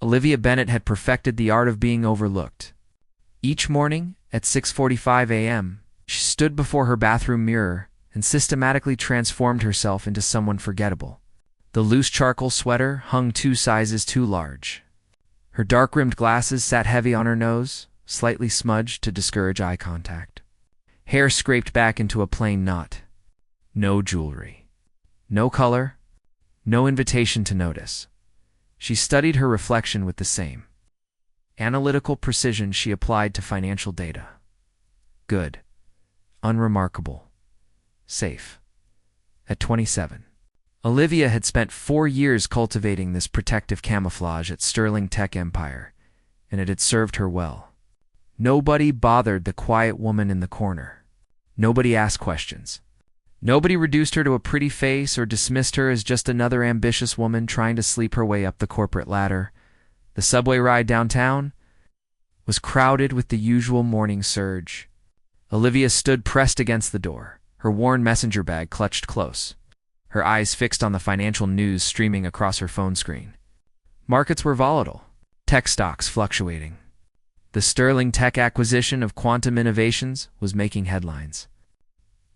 Olivia Bennett had perfected the art of being overlooked. Each morning, at 6:45 a.m., she stood before her bathroom mirror and systematically transformed herself into someone forgettable. The loose charcoal sweater hung 2 sizes too large. Her dark-rimmed glasses sat heavy on her nose, slightly smudged to discourage eye contact. Hair scraped back into a plain knot. No jewelry. No color. No invitation to notice. She studied her reflection with the same analytical precision she applied to financial data. Good. Unremarkable. Safe. At 27. Olivia had spent 4 years cultivating this protective camouflage at Sterling Tech Empire, and it had served her well. Nobody bothered the quiet woman in the corner. Nobody asked questions. Nobody reduced her to a pretty face or dismissed her as just another ambitious woman trying to sleep her way up the corporate ladder. The subway ride downtown was crowded with the usual morning surge. Olivia stood pressed against the door, her worn messenger bag clutched close, her eyes fixed on the financial news streaming across her phone screen. Markets were volatile, tech stocks fluctuating. The Sterling Tech acquisition of Quantum Innovations was making headlines.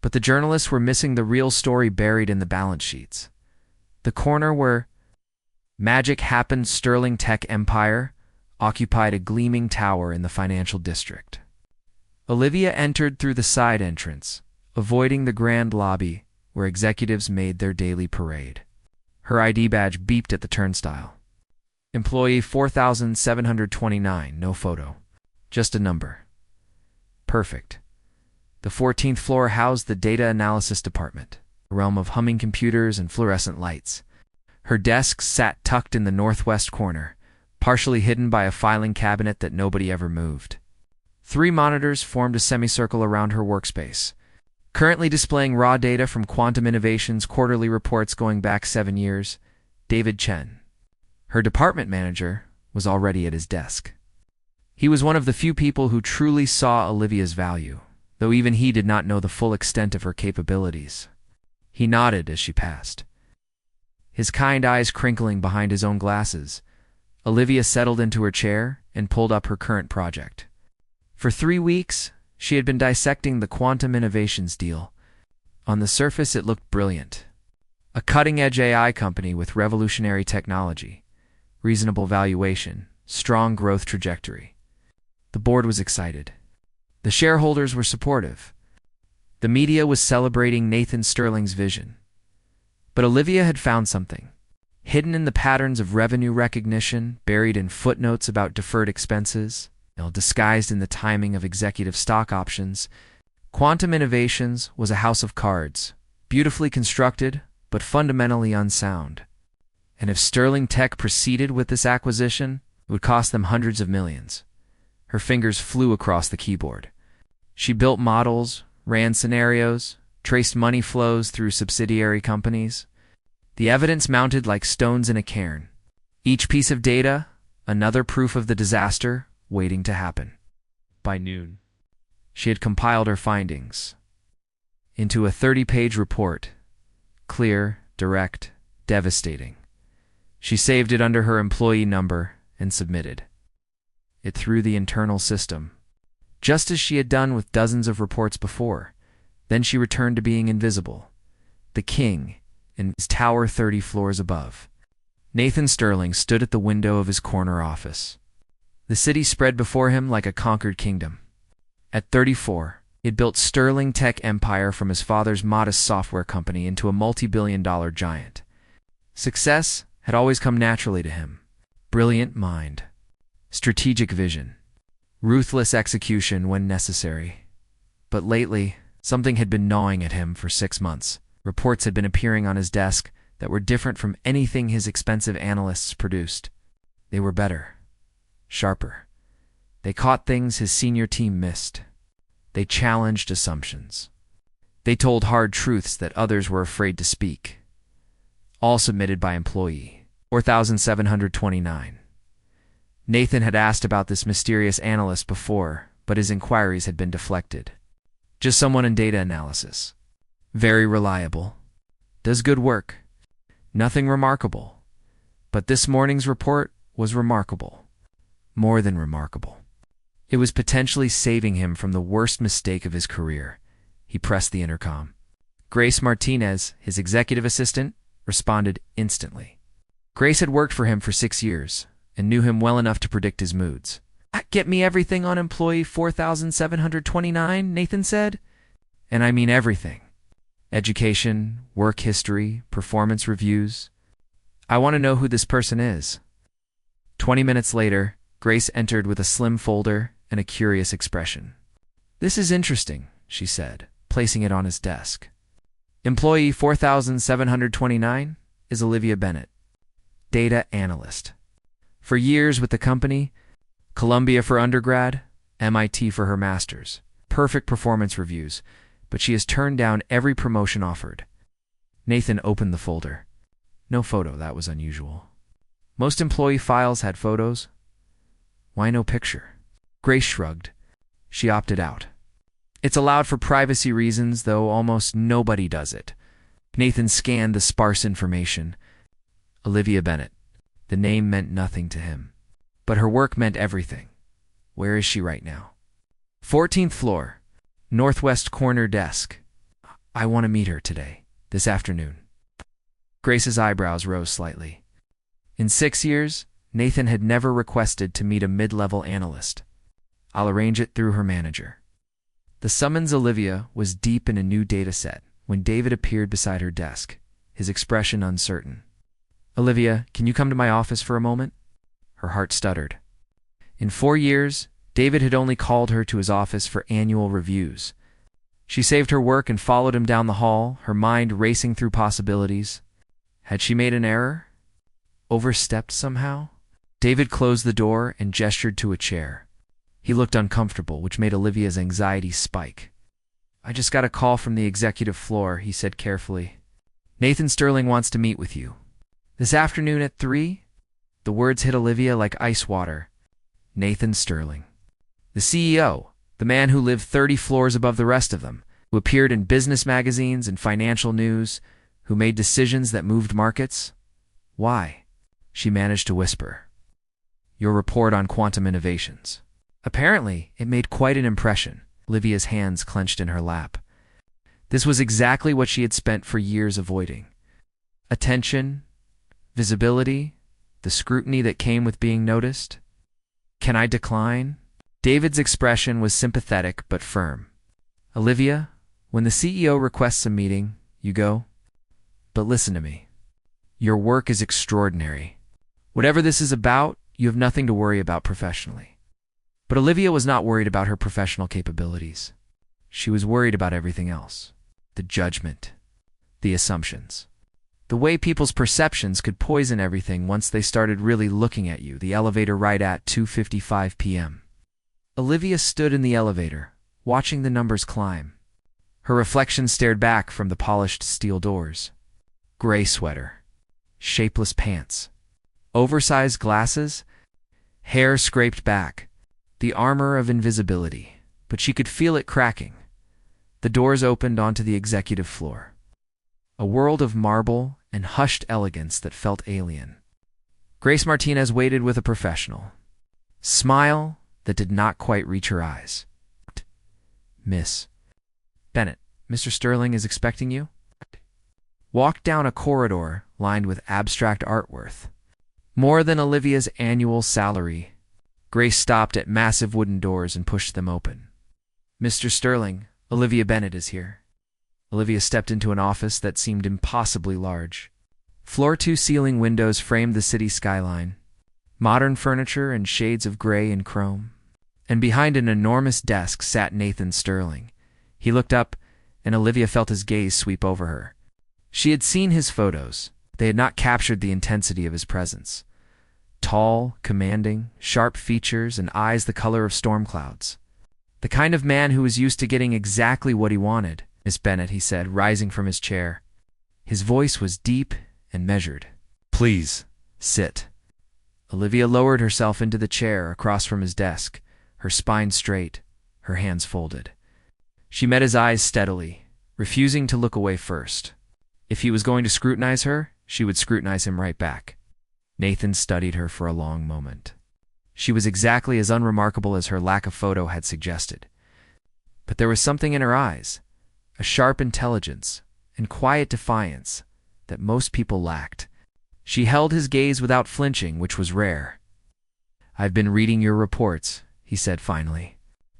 But the journalists were missing the real story buried in the balance sheets. The corner where magic happened, Sterling Tech Empire, occupied a gleaming tower in the financial district. Olivia entered through the side entrance, avoiding the grand lobby where executives made their daily parade. Her ID badge beeped at the turnstile. Employee 4729, no photo. Just a number. Perfect. The 14th floor housed the data analysis department, a realm of humming computers and fluorescent lights. Her desk sat tucked in the northwest corner, partially hidden by a filing cabinet that nobody ever moved. 3 monitors formed a semicircle around her workspace, currently displaying raw data from Quantum Innovations' quarterly reports going back 7 years. David Chen, her department manager, was already at his desk. He was one of the few people who truly saw Olivia's value, though even he did not know the full extent of her capabilities. He nodded as she passed, his kind eyes crinkling behind his own glasses. Olivia settled into her chair and pulled up her current project. For 3 weeks, she had been dissecting the Quantum Innovations deal. On the surface, it looked brilliant. A cutting-edge AI company with revolutionary technology, reasonable valuation, strong growth trajectory. The board was excited. The shareholders were supportive. The media was celebrating Nathan Sterling's vision. But Olivia had found something. Hidden in the patterns of revenue recognition, buried in footnotes about deferred expenses, disguised in the timing of executive stock options, Quantum Innovations was a house of cards, beautifully constructed, but fundamentally unsound. And if Sterling Tech proceeded with this acquisition, it would cost them hundreds of millions. Her fingers flew across the keyboard. She built models, ran scenarios, traced money flows through subsidiary companies. The evidence mounted like stones in a cairn. Each piece of data, another proof of the disaster waiting to happen. By noon, she had compiled her findings into a 30-page report. Clear, direct, devastating. She saved it under her employee number and submitted it through the internal system, just as she had done with dozens of reports before. Then she returned to being invisible. The king, in his tower 30 floors above. Nathan Sterling stood at the window of his corner office. The city spread before him like a conquered kingdom. At 34, he had built Sterling Tech Empire from his father's modest software company into a multi-billion-dollar giant. Success had always come naturally to him. Brilliant mind. Strategic vision. Ruthless execution when necessary. But lately, something had been gnawing at him for 6 months. Reports had been appearing on his desk that were different from anything his expensive analysts produced. They were better. Sharper. They caught things his senior team missed. They challenged assumptions. They told hard truths that others were afraid to speak. All submitted by employee 4729. Nathan had asked about this mysterious analyst before, but his inquiries had been deflected. Just someone in data analysis. Very reliable. Does good work. Nothing remarkable. But this morning's report was remarkable. More than remarkable. It was potentially saving him from the worst mistake of his career. He pressed the intercom. Grace Martinez, his executive assistant, responded instantly. Grace had worked for him for 6 years and knew him well enough to predict his moods. "Get me everything on employee 4729, Nathan said. "And I mean everything. Education, work history, performance reviews. I want to know who this person is." 20 minutes later, Grace entered with a slim folder and a curious expression. "This is interesting," she said, placing it on his desk. "Employee 4729 is Olivia Bennett, data analyst. For years with the company, Columbia for undergrad, MIT for her master's. Perfect performance reviews, but she has turned down every promotion offered." Nathan opened the folder. No photo, that was unusual. Most employee files had photos. Why no picture? Grace shrugged. She opted out. "It's allowed for privacy reasons, though almost nobody does it." Nathan scanned the sparse information. Olivia Bennett. The name meant nothing to him. But her work meant everything. Where is she right now? 14th floor, northwest corner desk. "I want to meet her today, this afternoon." Grace's eyebrows rose slightly. In 6 years, Nathan had never requested to meet a mid-level analyst. "I'll arrange it through her manager." The summons Olivia was deep in a new data set when David appeared beside her desk, his expression uncertain. "Olivia, can you come to my office for a moment?" Her heart stuttered. In 4 years, David had only called her to his office for annual reviews. She saved her work and followed him down the hall, her mind racing through possibilities. Had she made an error? Overstepped somehow? David closed the door and gestured to a chair. He looked uncomfortable, which made Olivia's anxiety spike. "I just got a call from the executive floor," he said carefully. "Nathan Sterling wants to meet with you. This afternoon at 3? The words hit Olivia like ice water. Nathan Sterling. The CEO, the man who lived 30 floors above the rest of them, who appeared in business magazines and financial news, who made decisions that moved markets. Why? She managed to whisper. "Your report on quantum innovations." Apparently, it made quite an impression. Olivia's hands clenched in her lap. This was exactly what she had spent for years avoiding. Attention, visibility, the scrutiny that came with being noticed. "Can I decline?" David's expression was sympathetic but firm. "Olivia, when the CEO requests a meeting, you go. But listen to me. Your work is extraordinary. Whatever this is about, you have nothing to worry about professionally." But Olivia was not worried about her professional capabilities. She was worried about everything else. The judgment, the assumptions. The way people's perceptions could poison everything once they started really looking at you, the elevator right at 2:55 p.m. Olivia stood in the elevator, watching the numbers climb. Her reflection stared back from the polished steel doors. Gray sweater, shapeless pants, oversized glasses, hair scraped back, the armor of invisibility, but she could feel it cracking. The doors opened onto the executive floor. A world of marble and hushed elegance that felt alien. Grace Martinez waited with a professional smile that did not quite reach her eyes. "Miss Bennett, Mr. Sterling is expecting you." Walked down a corridor lined with abstract artwork. More than Olivia's annual salary. Grace stopped at massive wooden doors and pushed them open. "Mr. Sterling, Olivia Bennett is here." Olivia stepped into an office that seemed impossibly large. Floor-to-ceiling windows framed the city skyline, modern furniture and shades of gray and chrome. And behind an enormous desk sat Nathan Sterling. He looked up, and Olivia felt his gaze sweep over her. She had seen his photos. They had not captured the intensity of his presence. Tall, commanding, sharp features and eyes the color of storm clouds. The kind of man who was used to getting exactly what he wanted. "Miss Bennett," he said, rising from his chair. His voice was deep and measured. "Please, sit." Olivia lowered herself into the chair across from his desk, her spine straight, her hands folded. She met his eyes steadily, refusing to look away first. If he was going to scrutinize her, she would scrutinize him right back. Nathan studied her for a long moment. She was exactly as unremarkable as her lack of photo had suggested. But there was something in her eyes, a sharp intelligence and quiet defiance that most people lacked. She held his gaze without flinching, which was rare. "I've been reading your reports," he said finally.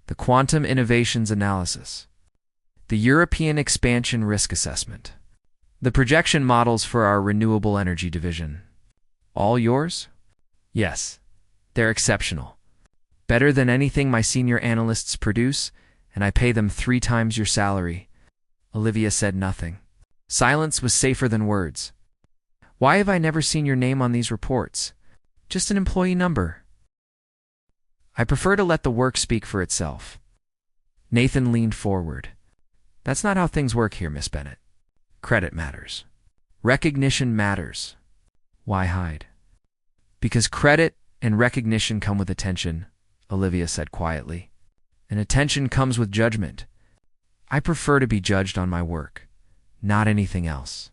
"The quantum innovations analysis, the European expansion risk assessment, the projection models for our renewable energy division. All yours?" "Yes. They're exceptional. Better than anything my senior analysts produce, and I pay them 3 times your salary." Olivia said nothing. Silence was safer than words. "Why have I never seen your name on these reports? Just an employee number." "I prefer to let the work speak for itself." Nathan leaned forward. "That's not how things work here, Miss Bennett. Credit matters. Recognition matters. Why hide?" "Because credit and recognition come with attention," Olivia said quietly. "And attention comes with judgment. I prefer to be judged on my work, not anything else."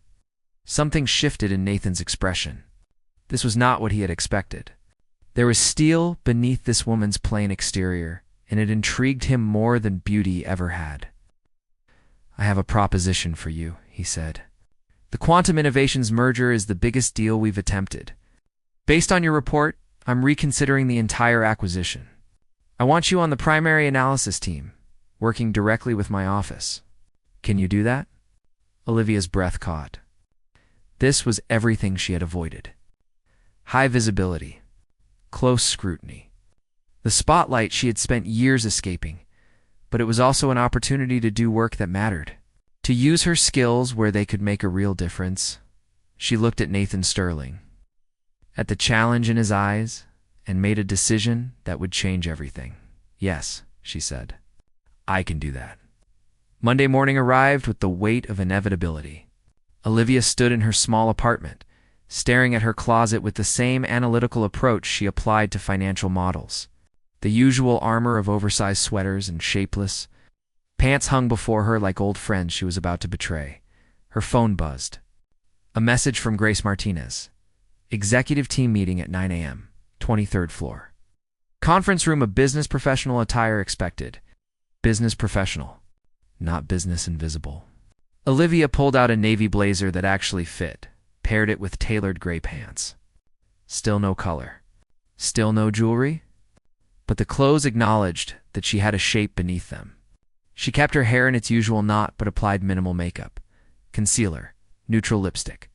Something shifted in Nathan's expression. This was not what he had expected. There was steel beneath this woman's plain exterior, and it intrigued him more than beauty ever had. "I have a proposition for you," he said. "The Quantum Innovations merger is the biggest deal we've attempted. Based on your report, I'm reconsidering the entire acquisition. I want you on the primary analysis team, working directly with my office. Can you do that?" Olivia's breath caught. This was everything she had avoided. High visibility, close scrutiny, the spotlight she had spent years escaping, but it was also an opportunity to do work that mattered, to use her skills where they could make a real difference. She looked at Nathan Sterling, at the challenge in his eyes, and made a decision that would change everything. "Yes," she said. "I can do that." Monday morning arrived with the weight of inevitability. Olivia stood in her small apartment, staring at her closet with the same analytical approach she applied to financial models. The usual armor of oversized sweaters and shapeless pants hung before her like old friends she was about to betray. Her phone buzzed. A message from Grace Martinez. "Executive team meeting at 9 a.m., 23rd floor. Conference room of business professional attire expected." Business professional, not business invisible. Olivia pulled out a navy blazer that actually fit, paired it with tailored gray pants. Still no color. Still no jewelry. But the clothes acknowledged that she had a shape beneath them. She kept her hair in its usual knot but applied minimal makeup. Concealer, neutral lipstick.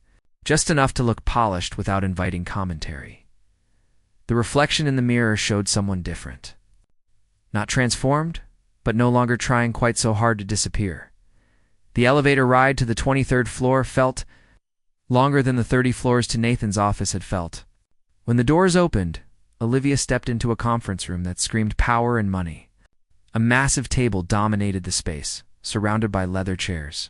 Just enough to look polished without inviting commentary. The reflection in the mirror showed someone different. Not transformed, but no longer trying quite so hard to disappear. The elevator ride to the 23rd floor felt longer than the 30 floors to Nathan's office had felt. When the doors opened, Olivia stepped into a conference room that screamed power and money. A massive table dominated the space, surrounded by leather chairs.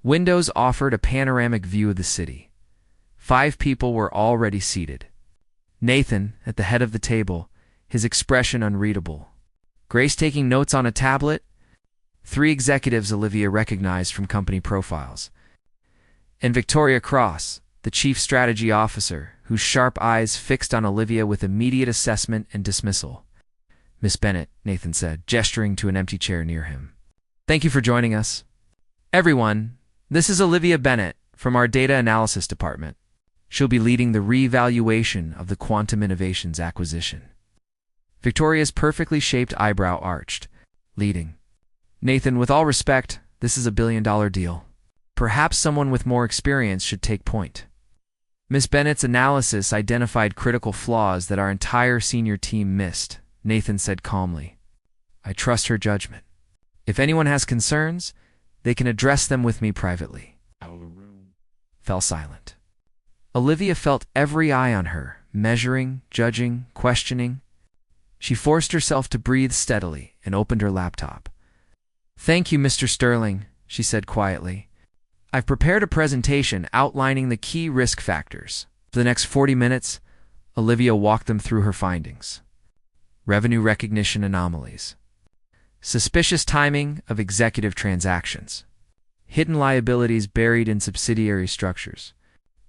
Windows offered a panoramic view of the city. 5 people were already seated. Nathan, at the head of the table, his expression unreadable. Grace taking notes on a tablet. 3 executives Olivia recognized from company profiles. And Victoria Cross, the chief strategy officer, whose sharp eyes fixed on Olivia with immediate assessment and dismissal. "Miss Bennett," Nathan said, gesturing to an empty chair near him. "Thank you for joining us. Everyone, this is Olivia Bennett from our data analysis department. She'll be leading the reevaluation of the Quantum Innovations acquisition." Victoria's perfectly shaped eyebrow arched. "Leading." "Nathan, with all respect, this is a billion-dollar deal. Perhaps someone with more experience should take point." Miss Bennett's analysis identified critical flaws that our entire senior team missed, Nathan said calmly. "I trust her judgment. If anyone has concerns, they can address them with me privately." Fell silent. Olivia felt every eye on her, measuring, judging, questioning. She forced herself to breathe steadily and opened her laptop. "Thank you, Mr. Sterling," she said quietly. "I've prepared a presentation outlining the key risk factors." For the next 40 minutes, Olivia walked them through her findings. Revenue recognition anomalies. Suspicious timing of executive transactions. Hidden liabilities buried in subsidiary structures.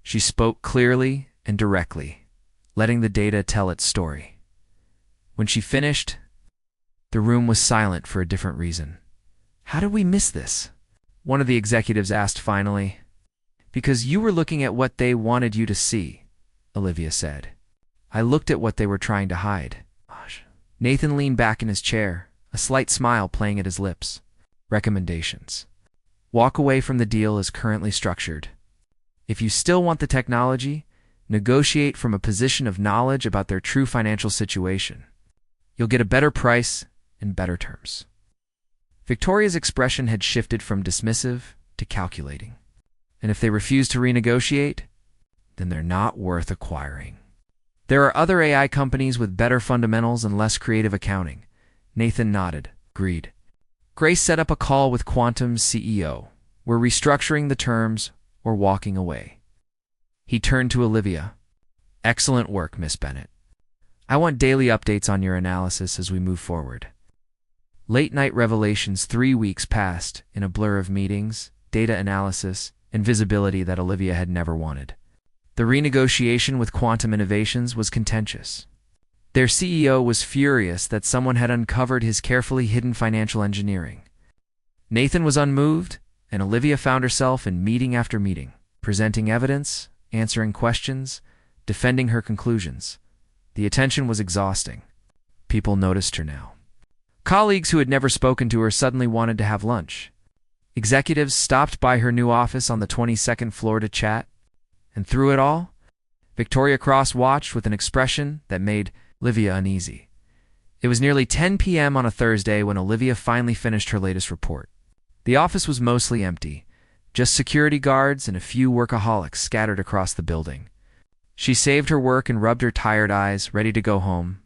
She spoke clearly and directly, letting the data tell its story. When she finished, the room was silent for a different reason. "How did we miss this?" one of the executives asked finally. "Because you were looking at what they wanted you to see," Olivia said. "I looked at what they were trying to hide." Nathan leaned back in his chair, a slight smile playing at his lips. Recommendations. Walk away from the deal as currently structured. If you still want the technology, negotiate from a position of knowledge about their true financial situation. You'll get a better price and better terms. Victoria's expression had shifted from dismissive to calculating. And if they refuse to renegotiate, then they're not worth acquiring. There are other AI companies with better fundamentals and less creative accounting. Nathan nodded, agreed. Grace set up a call with Quantum's CEO. "We're restructuring the terms or walking away." He turned to Olivia. "Excellent work, Miss Bennett. I want daily updates on your analysis as we move forward." Late-night revelations 3 weeks passed in a blur of meetings, data analysis, and visibility that Olivia had never wanted. The renegotiation with Quantum Innovations was contentious. Their CEO was furious that someone had uncovered his carefully hidden financial engineering. Nathan was unmoved, and Olivia found herself in meeting after meeting, presenting evidence, answering questions, defending her conclusions. The attention was exhausting. People noticed her now. Colleagues who had never spoken to her suddenly wanted to have lunch. Executives stopped by her new office on the 22nd floor to chat. And through it all, Victoria Cross watched with an expression that made Olivia uneasy. It was nearly 10 p.m. on a Thursday when Olivia finally finished her latest report. The office was mostly empty, just security guards and a few workaholics scattered across the building. She saved her work and rubbed her tired eyes, ready to go home.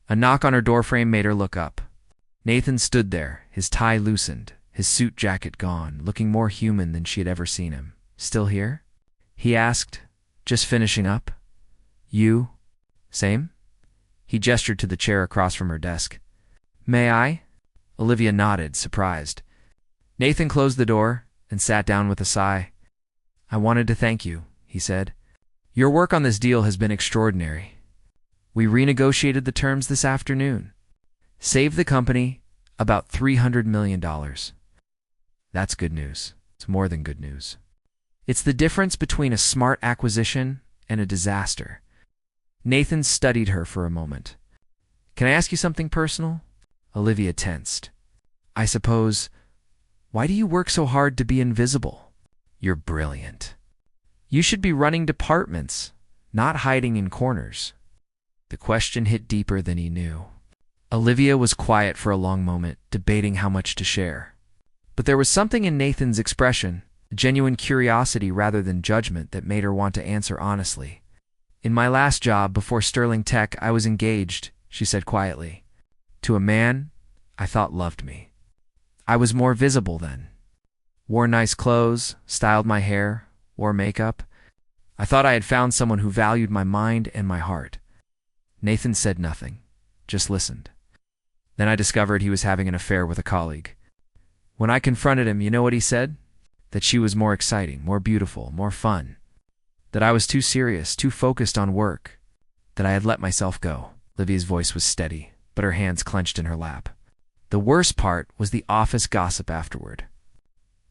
A knock on her doorframe made her look up. Nathan stood there, his tie loosened, his suit jacket gone, looking more human than she had ever seen him. "Still here?" he asked, "Just finishing up." "You? Same?" He gestured to the chair across from her desk. "May I?" Olivia nodded, surprised. Nathan closed the door and sat down with a sigh. "I wanted to thank you," he said. "Your work on this deal has been extraordinary. We renegotiated the terms this afternoon. Saved the company about $300 million. That's good news. It's more than good news. It's the difference between a smart acquisition and a disaster." Nathan studied her for a moment. "Can I ask you something personal?" Olivia tensed. "I suppose, why do you work so hard to be invisible? You're brilliant. You should be running departments, not hiding in corners." The question hit deeper than he knew. Olivia was quiet for a long moment, debating how much to share. But there was something in Nathan's expression, a genuine curiosity rather than judgment, that made her want to answer honestly. "In my last job before Sterling Tech, I was engaged," she said quietly, "to a man I thought loved me. I was more visible then. Wore nice clothes, styled my hair, wore makeup. I thought I had found someone who valued my mind and my heart." Nathan said nothing, just listened. Then I discovered he was having an affair with a colleague. When I confronted him, you know what he said? That she was more exciting, more beautiful, more fun. That I was too serious, too focused on work. That I had let myself go. Olivia's voice was steady, but her hands clenched in her lap. The worst part was the office gossip afterward.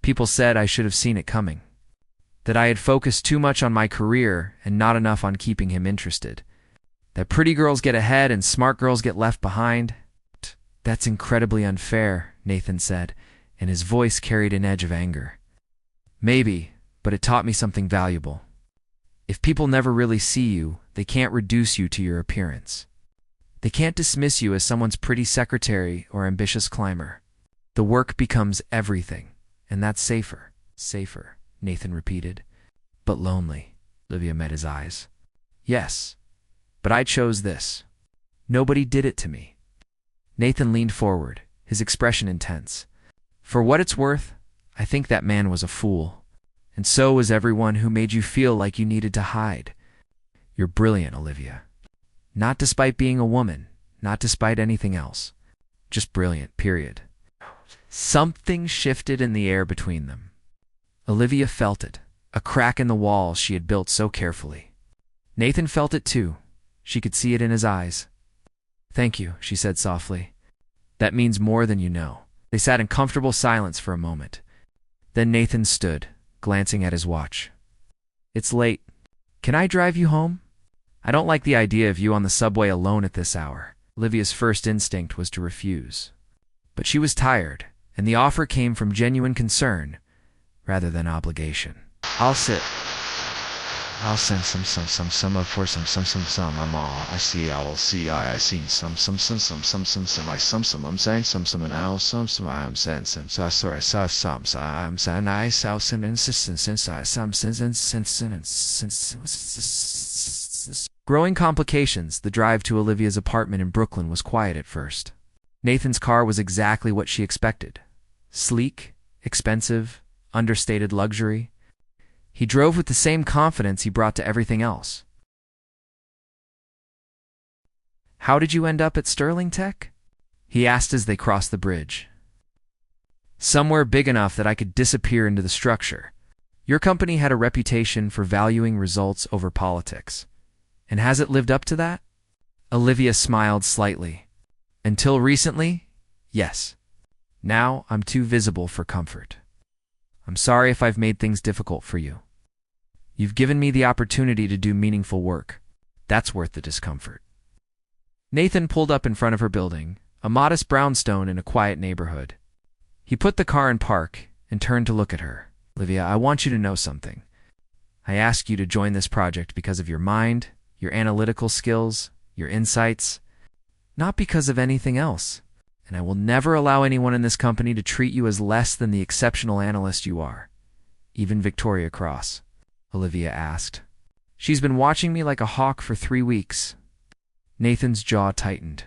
People said I should have seen it coming. That I had focused too much on my career and not enough on keeping him interested. That pretty girls get ahead and smart girls get left behind. "That's incredibly unfair," Nathan said, and his voice carried an edge of anger. "Maybe, but it taught me something valuable. If people never really see you, they can't reduce you to your appearance. They can't dismiss you as someone's pretty secretary or ambitious climber. The work becomes everything, and that's safer." "Safer," Nathan repeated. "But lonely." Olivia met his eyes. "Yes, but I chose this. Nobody did it to me." Nathan leaned forward, his expression intense. "For what it's worth, I think that man was a fool. And so was everyone who made you feel like you needed to hide. You're brilliant, Olivia. Not despite being a woman, not despite anything else. Just brilliant, period." Something shifted in the air between them. Olivia felt it, a crack in the wall she had built so carefully. Nathan felt it too, She could see it in his eyes. "Thank you," she said softly. "That means more than you know." They sat in comfortable silence for a moment. Then Nathan stood, glancing at his watch. "It's late. Can I drive you home? I don't like the idea of you on the subway alone at this hour." Olivia's first instinct was to refuse. But she was tired, and the offer came from genuine concern rather than obligation. I'll send some up for some I'm all I see I will see I seen some I I'm saying some and I'll some I'm saying some so I saw some I'm saying I saw some insistence I some since. Growing complications, the drive to Olivia's apartment in Brooklyn was quiet at first. Nathan's car was exactly what she expected. Sleek, expensive, understated luxury. He drove with the same confidence he brought to everything else. "How did you end up at Sterling Tech?" he asked as they crossed the bridge. "Somewhere big enough that I could disappear into the structure. Your company had a reputation for valuing results over politics. And has it lived up to that?" Olivia smiled slightly. "Until recently, yes. Now I'm too visible for comfort. I'm sorry if I've made things difficult for you. You've given me the opportunity to do meaningful work. That's worth the discomfort." Nathan pulled up in front of her building, a modest brownstone in a quiet neighborhood. He put the car in park and turned to look at her. "Olivia, I want you to know something. I ask you to join this project because of your mind, your analytical skills, your insights, not because of anything else. And I will never allow anyone in this company to treat you as less than the exceptional analyst you are." "Even Victoria Cross?" Olivia asked. "She's been watching me like a hawk for 3 weeks. Nathan's jaw tightened.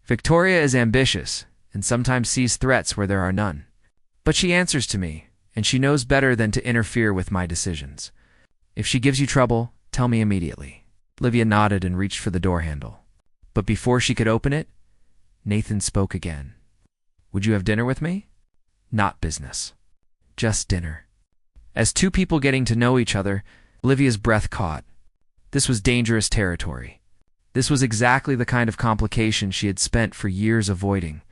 "Victoria is ambitious and sometimes sees threats where there are none. But she answers to me, and she knows better than to interfere with my decisions. If she gives you trouble, tell me immediately." Olivia nodded and reached for the door handle. But before she could open it, Nathan spoke again. "Would you have dinner with me?" "Not business. Just dinner." As two people getting to know each other, Olivia's breath caught. This was dangerous territory. This was exactly the kind of complication she had spent for years avoiding.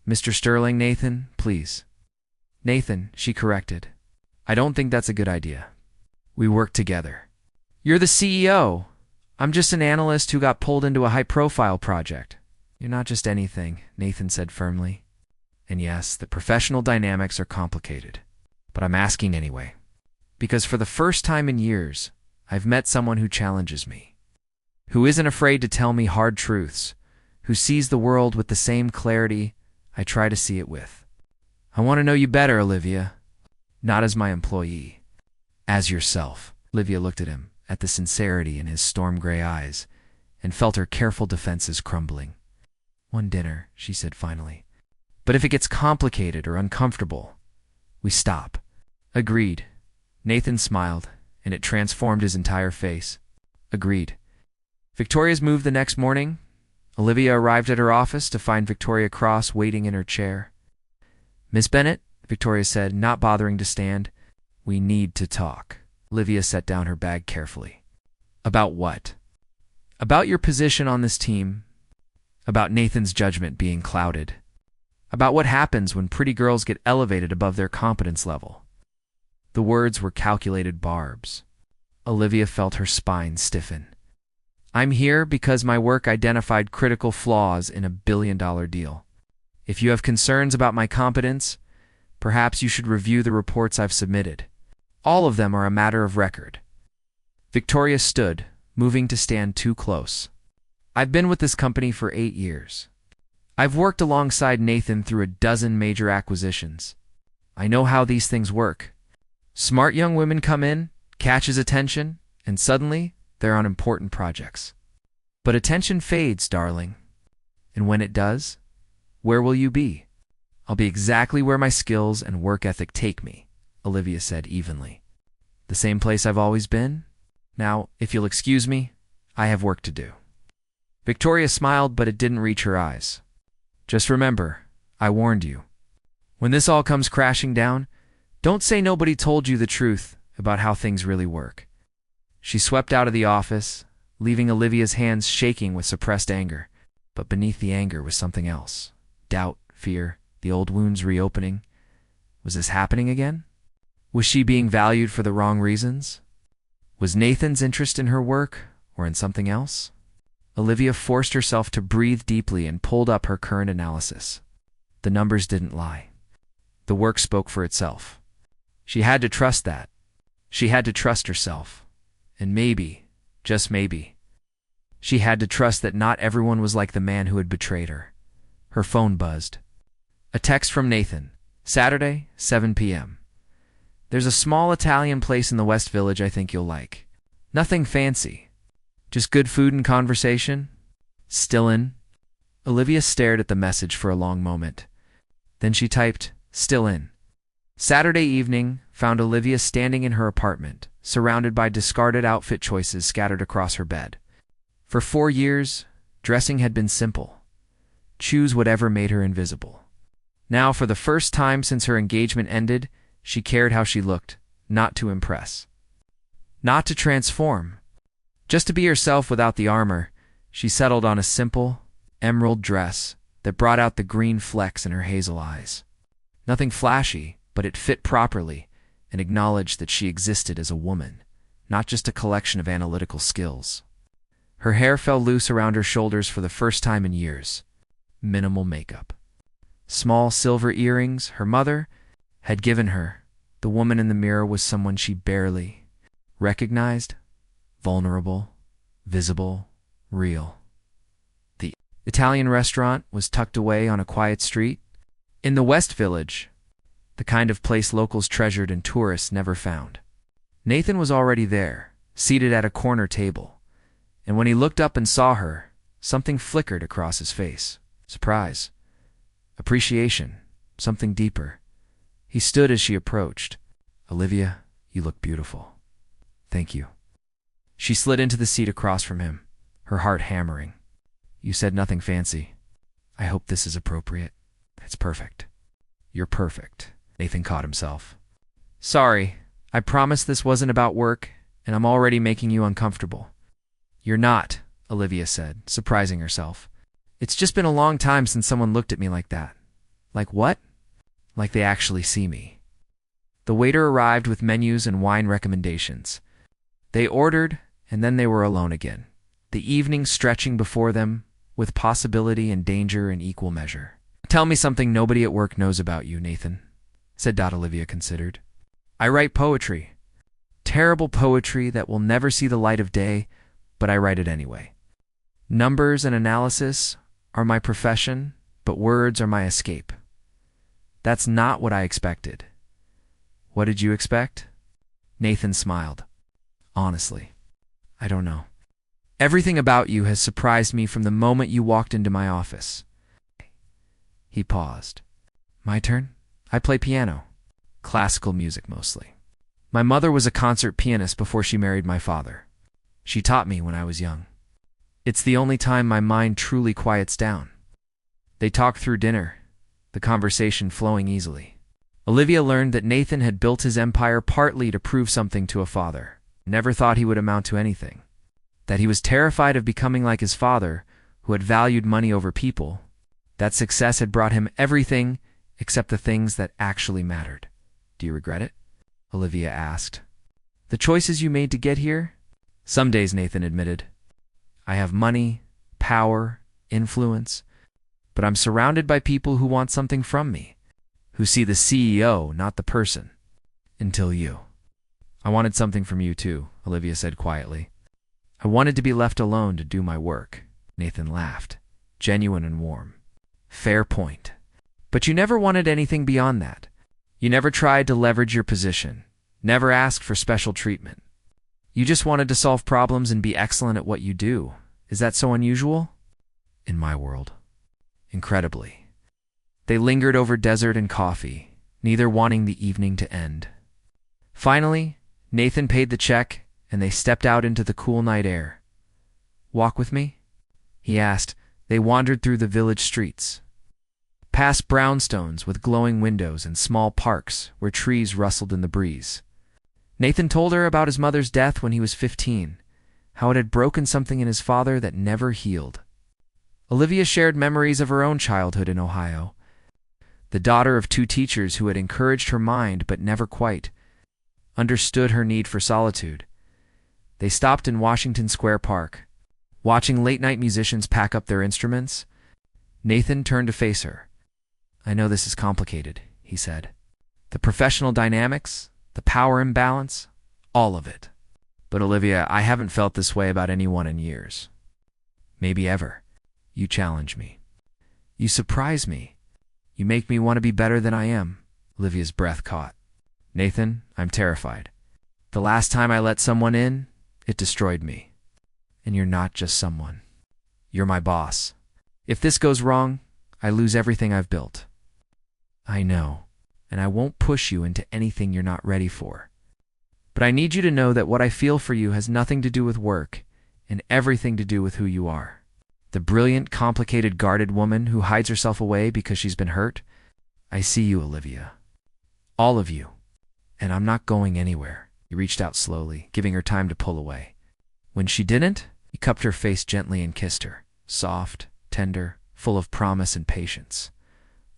"Mr. Sterling, Nathan, please." "Nathan," she corrected. "I don't think that's a good idea. We work together." "You're the CEO. I'm just an analyst who got pulled into a high-profile project." "You're not just anything," Nathan said firmly. "And yes, the professional dynamics are complicated. But I'm asking anyway. Because for the first time in years, I've met someone who challenges me. Who isn't afraid to tell me hard truths. Who sees the world with the same clarity I try to see it with. I want to know you better, Olivia. Not as my employee. As yourself." Olivia looked at him, at the sincerity in his storm-gray eyes, and felt her careful defenses crumbling. "One dinner," she said finally. "But if it gets complicated or uncomfortable, we stop." "Agreed." Nathan smiled, and it transformed his entire face. "Agreed." Victoria's moved the next morning. Olivia arrived at her office to find Victoria Cross waiting in her chair. "Miss Bennett," Victoria said, not bothering to stand. "We need to talk." Olivia set down her bag carefully. "About what?" "About your position on this team. About Nathan's judgment being clouded. About what happens when pretty girls get elevated above their competence level." The words were calculated barbs. Olivia felt her spine stiffen. "I'm here because my work identified critical flaws in a billion-dollar deal. If you have concerns about my competence, perhaps you should review the reports I've submitted. All of them are a matter of record." Victoria stood, moving to stand too close. "I've been with this company for 8 years. I've worked alongside Nathan through a dozen major acquisitions. I know how these things work. Smart young women come in, catch his attention, and suddenly they're on important projects. But attention fades, darling. And when it does, where will you be?" "I'll be exactly where my skills and work ethic take me," Olivia said evenly. "The same place I've always been? Now, if you'll excuse me, I have work to do." Victoria smiled, but it didn't reach her eyes. "Just remember, I warned you. When this all comes crashing down, don't say nobody told you the truth about how things really work." She swept out of the office, leaving Olivia's hands shaking with suppressed anger. But beneath the anger was something else. Doubt, fear, the old wounds reopening. Was this happening again? Was she being valued for the wrong reasons? Was Nathan's interest in her work or in something else? Olivia forced herself to breathe deeply and pulled up her current analysis. The numbers didn't lie. The work spoke for itself. She had to trust that. She had to trust herself. And maybe, just maybe, she had to trust that not everyone was like the man who had betrayed her. Her phone buzzed. A text from Nathan. Saturday, 7 p.m. There's a small Italian place in the West Village I think you'll like. Nothing fancy. Just good food and conversation. Still in? Olivia stared at the message for a long moment. Then she typed, still in. Saturday evening found Olivia standing in her apartment, surrounded by discarded outfit choices scattered across her bed. For 4 years, dressing had been simple. Choose whatever made her invisible. Now, for the first time since her engagement ended, she cared how she looked, not to impress. Not to transform. Just to be herself without the armor. She settled on a simple, emerald dress that brought out the green flecks in her hazel eyes. Nothing flashy, but it fit properly and acknowledged that she existed as a woman, not just a collection of analytical skills. Her hair fell loose around her shoulders for the first time in years. Minimal makeup. Small silver earrings her mother had given her. The woman in the mirror was someone she barely recognized. Vulnerable, visible, real. The Italian restaurant was tucked away on a quiet street in the West Village, the kind of place locals treasured and tourists never found. Nathan was already there, seated at a corner table, and when he looked up and saw her, something flickered across his face. Surprise. Appreciation. Something deeper. He stood as she approached. Olivia, you look beautiful. Thank you. She slid into the seat across from him, her heart hammering. You said nothing fancy. I hope this is appropriate. It's perfect. You're perfect. Nathan caught himself. Sorry, I promised this wasn't about work, and I'm already making you uncomfortable. You're not, Olivia said, surprising herself. It's just been a long time since someone looked at me like that. Like what? Like they actually see me. The waiter arrived with menus and wine recommendations. They ordered, and then they were alone again, the evening stretching before them, with possibility and danger in equal measure. Tell me something nobody at work knows about you, Nathan, said Olivia considered. I write poetry. Terrible poetry that will never see the light of day, but I write it anyway. Numbers and analysis are my profession, but words are my escape. That's not what I expected. What did you expect? Nathan smiled. Honestly, I don't know. Everything about you has surprised me from the moment you walked into my office. He paused. My turn? I play piano. Classical music mostly. My mother was a concert pianist before she married my father. She taught me when I was young. It's the only time my mind truly quiets down. They talked through dinner, the conversation flowing easily. Olivia learned that Nathan had built his empire partly to prove something to a father. Never thought he would amount to anything. That he was terrified of becoming like his father, who had valued money over people. That success had brought him everything except the things that actually mattered. Do you regret it? Olivia asked. The choices you made to get here? Some days, Nathan admitted. I have money, power, influence, but I'm surrounded by people who want something from me, who see the CEO, not the person. Until you. I wanted something from you too, Olivia said quietly. I wanted to be left alone to do my work. Nathan laughed, genuine and warm. Fair point. But you never wanted anything beyond that. You never tried to leverage your position, never asked for special treatment. You just wanted to solve problems and be excellent at what you do. Is that so unusual? In my world. Incredibly. They lingered over dessert and coffee, neither wanting the evening to end. Finally, Nathan paid the check, and they stepped out into the cool night air. Walk with me? He asked. They wandered through the village streets, past brownstones with glowing windows and small parks where trees rustled in the breeze. Nathan told her about his mother's death when he was 15, how it had broken something in his father that never healed. Olivia shared memories of her own childhood in Ohio, the daughter of two teachers who had encouraged her mind but never quite understood her need for solitude. They stopped in Washington Square Park, watching late-night musicians pack up their instruments. Nathan turned to face her. "I know this is complicated," he said. "The professional dynamics, the power imbalance, all of it. But Olivia, I haven't felt this way about anyone in years. Maybe ever. You challenge me. You surprise me. You make me want to be better than I am." Olivia's breath caught. "Nathan, I'm terrified. The last time I let someone in, it destroyed me. And you're not just someone. You're my boss. If this goes wrong, I lose everything I've built." "I know, and I won't push you into anything you're not ready for. But I need you to know that what I feel for you has nothing to do with work and everything to do with who you are. The brilliant, complicated, guarded woman who hides herself away because she's been hurt. I see you, Olivia. All of you. And I'm not going anywhere." He reached out slowly, giving her time to pull away. When she didn't, he cupped her face gently and kissed her, soft, tender, full of promise and patience.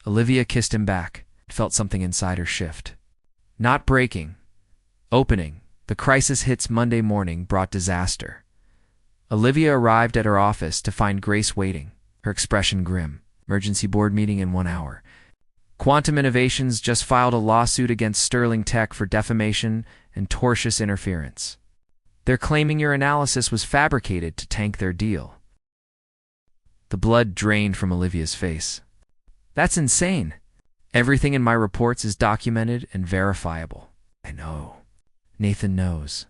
Olivia kissed him back, felt something inside her shift. Not breaking, opening. The crisis hits Monday morning brought disaster. Olivia arrived at her office to find Grace waiting, her expression grim. "Emergency board meeting in 1 hour. Quantum Innovations just filed a lawsuit against Sterling Tech for defamation and tortious interference. They're claiming your analysis was fabricated to tank their deal." The blood drained from Olivia's face. "That's insane. Everything in my reports is documented and verifiable." "I know. Nathan knows.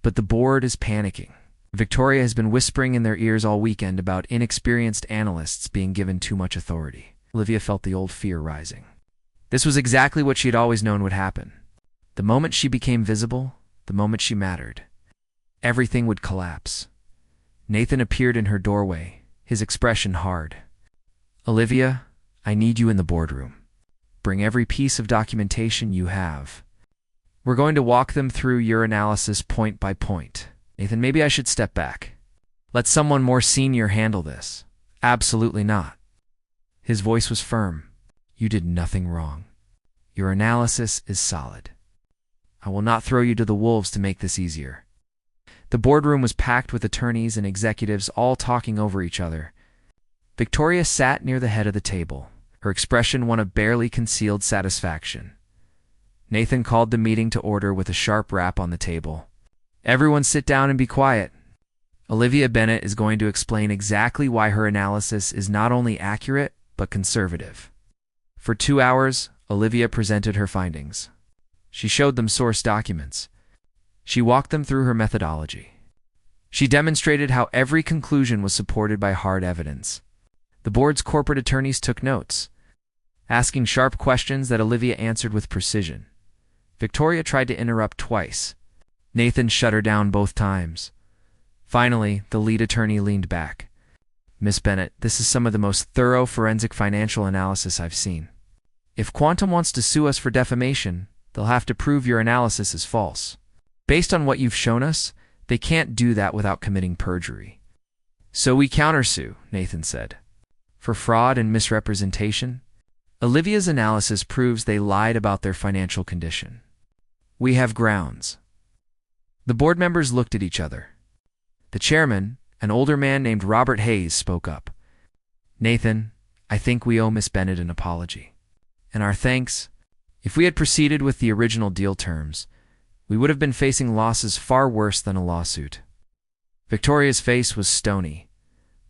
But the board is panicking. Victoria has been whispering in their ears all weekend about inexperienced analysts being given too much authority." Olivia felt the old fear rising. This was exactly what she had always known would happen. The moment she became visible, the moment she mattered, everything would collapse. Nathan appeared in her doorway, his expression hard. "Olivia, I need you in the boardroom. Bring every piece of documentation you have. We're going to walk them through your analysis point by point." "Nathan, maybe I should step back. Let someone more senior handle this." "Absolutely not." His voice was firm. "You did nothing wrong. Your analysis is solid. I will not throw you to the wolves to make this easier." The boardroom was packed with attorneys and executives all talking over each other. Victoria sat near the head of the table, her expression one of barely concealed satisfaction. Nathan called the meeting to order with a sharp rap on the table. "Everyone sit down and be quiet. Olivia Bennett is going to explain exactly why her analysis is not only accurate, but conservative." For 2 hours, Olivia presented her findings. She showed them source documents. She walked them through her methodology. She demonstrated how every conclusion was supported by hard evidence. The board's corporate attorneys took notes, asking sharp questions that Olivia answered with precision. Victoria tried to interrupt twice. Nathan shut her down both times. Finally, the lead attorney leaned back. "Miss Bennett, this is some of the most thorough forensic financial analysis I've seen. If Quantum wants to sue us for defamation, they'll have to prove your analysis is false. Based on what you've shown us, they can't do that without committing perjury." "So we countersue," Nathan said. "For fraud and misrepresentation?" Olivia's analysis proves they lied about their financial condition. "We have grounds." The board members looked at each other. The chairman, an older man named Robert Hayes, spoke up. "Nathan, I think we owe Miss Bennett an apology. And our thanks. If we had proceeded with the original deal terms, we would have been facing losses far worse than a lawsuit." Victoria's face was stony.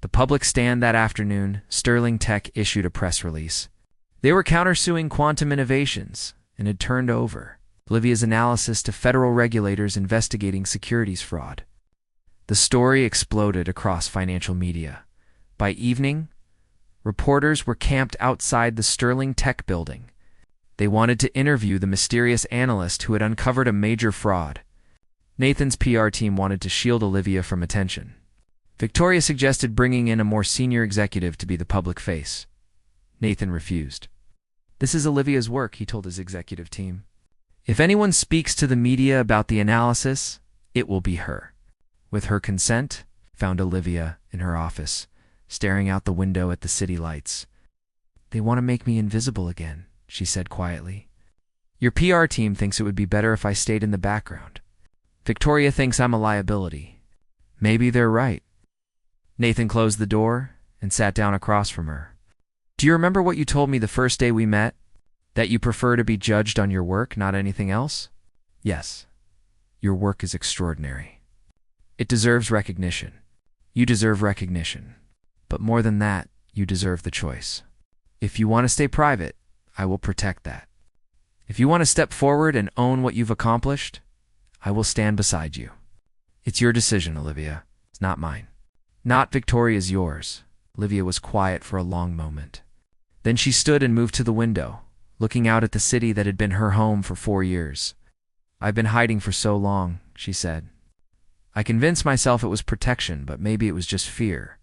The public stand that afternoon, Sterling Tech issued a press release. They were countersuing Quantum Innovations and had turned over Olivia's analysis to federal regulators investigating securities fraud. The story exploded across financial media. By evening, reporters were camped outside the Sterling Tech building. They wanted to interview the mysterious analyst who had uncovered a major fraud. Nathan's PR team wanted to shield Olivia from attention. Victoria suggested bringing in a more senior executive to be the public face. Nathan refused. "This is Olivia's work," he told his executive team. "If anyone speaks to the media about the analysis, it will be her." with her consent, found Olivia in her office, staring out the window at the city lights. "They want to make me invisible again," she said quietly. "Your PR team thinks it would be better if I stayed in the background. Victoria thinks I'm a liability. Maybe they're right." Nathan closed the door and sat down across from her. "Do you remember what you told me the first day we met? That you prefer to be judged on your work, not anything else?" "Yes. Your work is extraordinary. It deserves recognition. You deserve recognition. But more than that, you deserve the choice. If you want to stay private, I will protect that. If you want to step forward and own what you've accomplished, I will stand beside you. It's your decision, Olivia. It's not mine." "Not Victoria's, yours." Olivia was quiet for a long moment. Then she stood and moved to the window, looking out at the city that had been her home for 4 years. "I've been hiding for so long," she said. "I convinced myself it was protection, but maybe it was just fear.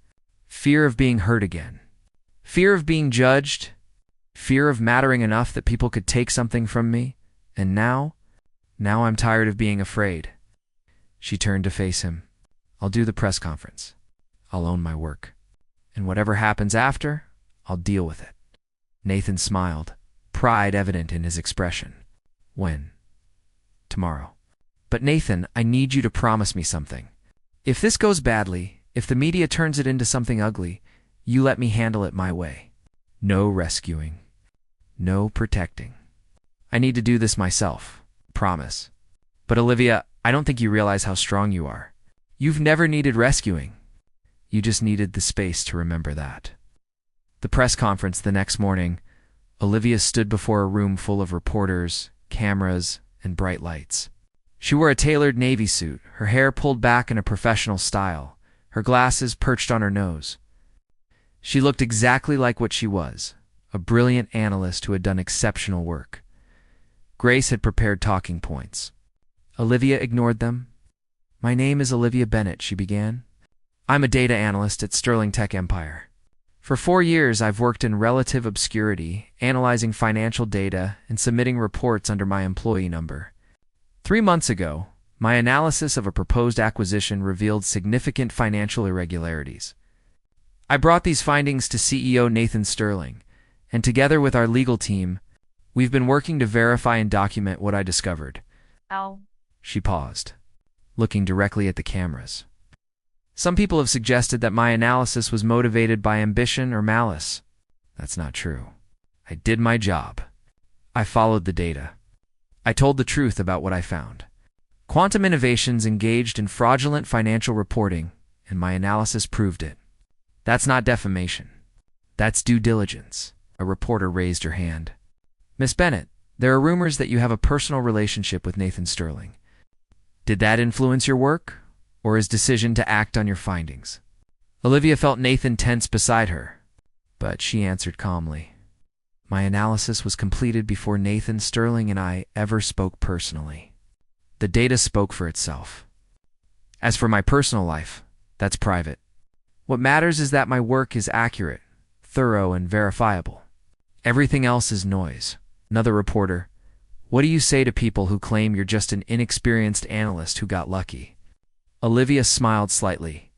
Fear of being hurt again. Fear of being judged. Fear of mattering enough that people could take something from me. And now I'm tired of being afraid." She turned to face him. "I'll do the press conference. I'll own my work. And whatever happens after, I'll deal with it." Nathan smiled, pride evident in his expression. "When?" "Tomorrow." "But Nathan, I need you to promise me something. If this goes badly, if the media turns it into something ugly, you let me handle it my way. No rescuing. No protecting. I need to do this myself. Promise." "But Olivia, I don't think you realize how strong you are. You've never needed rescuing. You just needed the space to remember that." The press conference the next morning, Olivia stood before a room full of reporters, cameras, and bright lights. She wore a tailored navy suit, her hair pulled back in a professional style, her glasses perched on her nose. She looked exactly like what she was, a brilliant analyst who had done exceptional work. Grace had prepared talking points. Olivia ignored them. "My name is Olivia Bennett," she began. "I'm a data analyst at Sterling Tech Empire. For 4 years, I've worked in relative obscurity, analyzing financial data and submitting reports under my employee number. 3 months ago, my analysis of a proposed acquisition revealed significant financial irregularities. I brought these findings to CEO Nathan Sterling, and together with our legal team, we've been working to verify and document what I discovered." Ow. She paused, looking directly at the cameras. "Some people have suggested that my analysis was motivated by ambition or malice. That's not true. I did my job. I followed the data. I told the truth about what I found. Quantum Innovations engaged in fraudulent financial reporting, and my analysis proved it. That's not defamation. That's due diligence." A reporter raised her hand. "Miss Bennett, there are rumors that you have a personal relationship with Nathan Sterling. Did that influence your work, or his decision to act on your findings?" Olivia felt Nathan tense beside her, but she answered calmly. "My analysis was completed before Nathan Sterling and I ever spoke personally. The data spoke for itself. As for my personal life, that's private. What matters is that my work is accurate, thorough, and verifiable. Everything else is noise." Another reporter: "What do you say to people who claim you're just an inexperienced analyst who got lucky?" Olivia smiled slightly.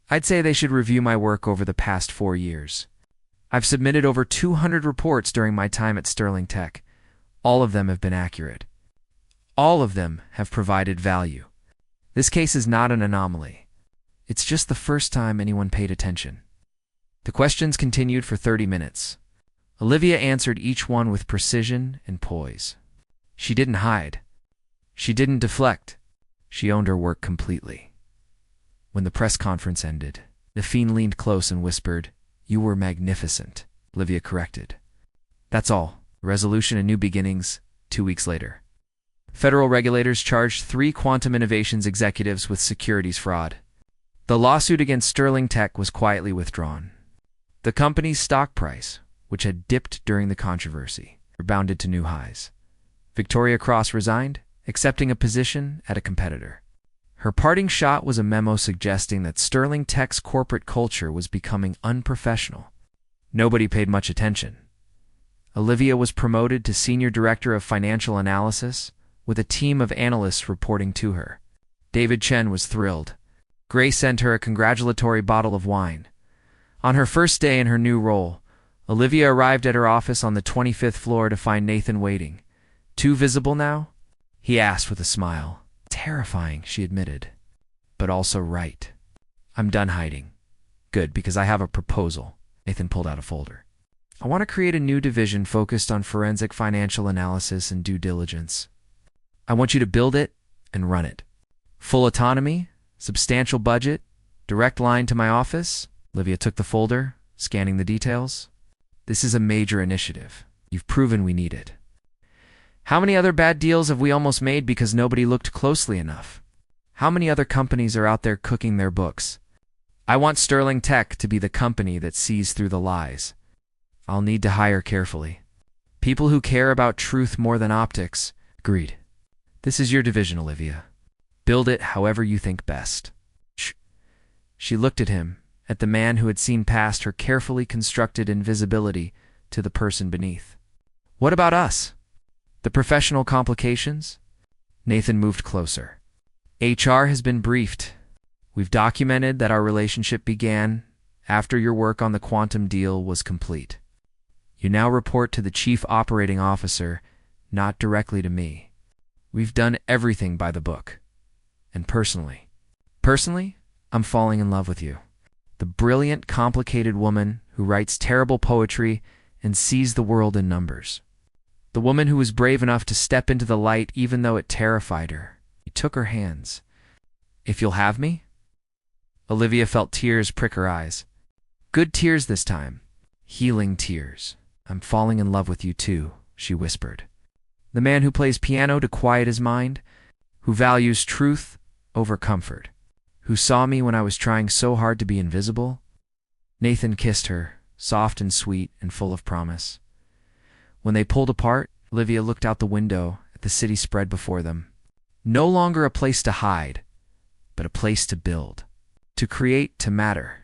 "I'd say they should review my work over the past 4 years. I've submitted over 200 reports during my time at Sterling Tech. All of them have been accurate. All of them have provided value. This case is not an anomaly. It's just the first time anyone paid attention." The questions continued for 30 minutes. Olivia answered each one with precision and poise. She didn't hide. She didn't deflect. She owned her work completely. When the press conference ended, Nafeen leaned close and whispered, "You were magnificent," Olivia corrected. "That's all. Resolution and new beginnings, 2 weeks later." Federal regulators charged 3 Quantum Innovations executives with securities fraud. The lawsuit against Sterling Tech was quietly withdrawn. The company's stock price, which had dipped during the controversy, rebounded to new highs. Victoria Cross resigned, accepting a position at a competitor. Her parting shot was a memo suggesting that Sterling Tech's corporate culture was becoming unprofessional. Nobody paid much attention. Olivia was promoted to Senior Director of Financial Analysis, with a team of analysts reporting to her. David Chen was thrilled. Gray sent her a congratulatory bottle of wine. On her first day in her new role, Olivia arrived at her office on the 25th floor to find Nathan waiting. Too visible now? He asked with a smile. Terrifying, she admitted. But also right. I'm done hiding. Good, because I have a proposal. Nathan pulled out a folder. I want to create a new division focused on forensic financial analysis and due diligence. I want you to build it and run it. Full autonomy, substantial budget, direct line to my office. Olivia took the folder, scanning the details. This is a major initiative. You've proven we need it. How many other bad deals have we almost made because nobody looked closely enough? How many other companies are out there cooking their books? I want Sterling Tech to be the company that sees through the lies. I'll need to hire carefully. People who care about truth more than optics. Agreed. This is your division, Olivia. Build it however you think best. Shh. She looked at him, at the man who had seen past her carefully constructed invisibility to the person beneath. What about us? The professional complications? Nathan moved closer. HR has been briefed. We've documented that our relationship began after your work on the quantum deal was complete. You now report to the chief operating officer, not directly to me. We've done everything by the book. And personally, I'm falling in love with you. The brilliant, complicated woman who writes terrible poetry and sees the world in numbers. The woman who was brave enough to step into the light even though it terrified her. He took her hands. If you'll have me? Olivia felt tears prick her eyes. Good tears this time. Healing tears. I'm falling in love with you too, she whispered. The man who plays piano to quiet his mind, who values truth over comfort, who saw me when I was trying so hard to be invisible. Nathan kissed her, soft and sweet and full of promise. When they pulled apart, Olivia looked out the window at the city spread before them. No longer a place to hide, but a place to build, to create, to matter.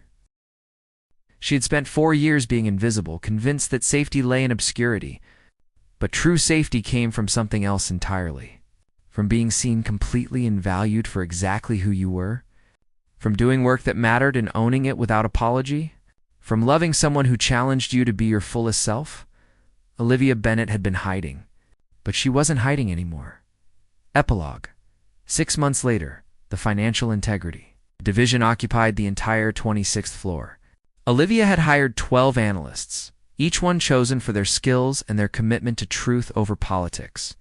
She had spent 4 years being invisible, convinced that safety lay in obscurity. But true safety came from something else entirely. From being seen completely and valued for exactly who you were. From doing work that mattered and owning it without apology. From loving someone who challenged you to be your fullest self. Olivia Bennett had been hiding. But she wasn't hiding anymore. Epilogue. 6 months later, the financial integrity. The division occupied the entire 26th floor. Olivia had hired 12 analysts, each one chosen for their skills and their commitment to truth over politics.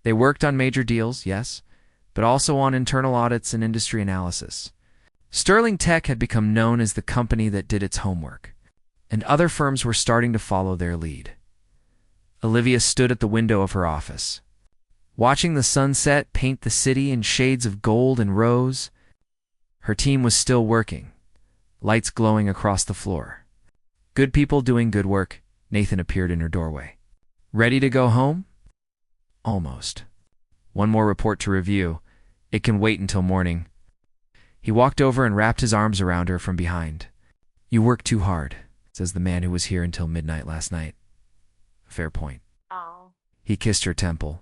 They worked on major deals, yes, but also on internal audits and industry analysis. Sterling Tech had become known as the company that did its homework, and other firms were starting to follow their lead. Olivia stood at the window of her office, watching the sunset paint the city in shades of gold and rose. Her team was still working, lights glowing across the floor. Good people doing good work. Nathan appeared in her doorway. Ready to go home? Almost. One more report to review. It can wait until morning. He walked over and wrapped his arms around her from behind. You work too hard, says the man who was here until midnight last night. Fair point. Oh. He kissed her temple.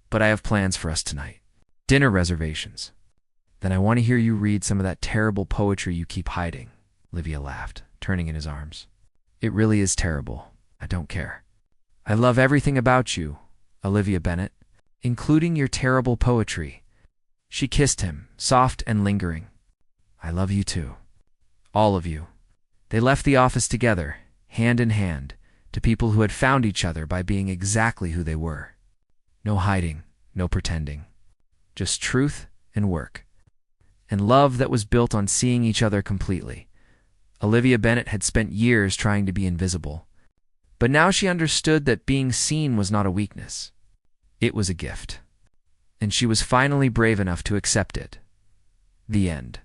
But I have plans for us tonight. Dinner reservations. Then I want to hear you read some of that terrible poetry you keep hiding. Olivia laughed, turning in his arms. It really is terrible. I don't care. I love everything about you, Olivia Bennett, including your terrible poetry. She kissed him, soft and lingering. I love you too. All of you. They left the office together, hand in hand, to people who had found each other by being exactly who they were. No hiding, no pretending. Just truth and work. And love that was built on seeing each other completely. Olivia Bennett had spent years trying to be invisible. But now she understood that being seen was not a weakness. It was a gift. And she was finally brave enough to accept it. The end.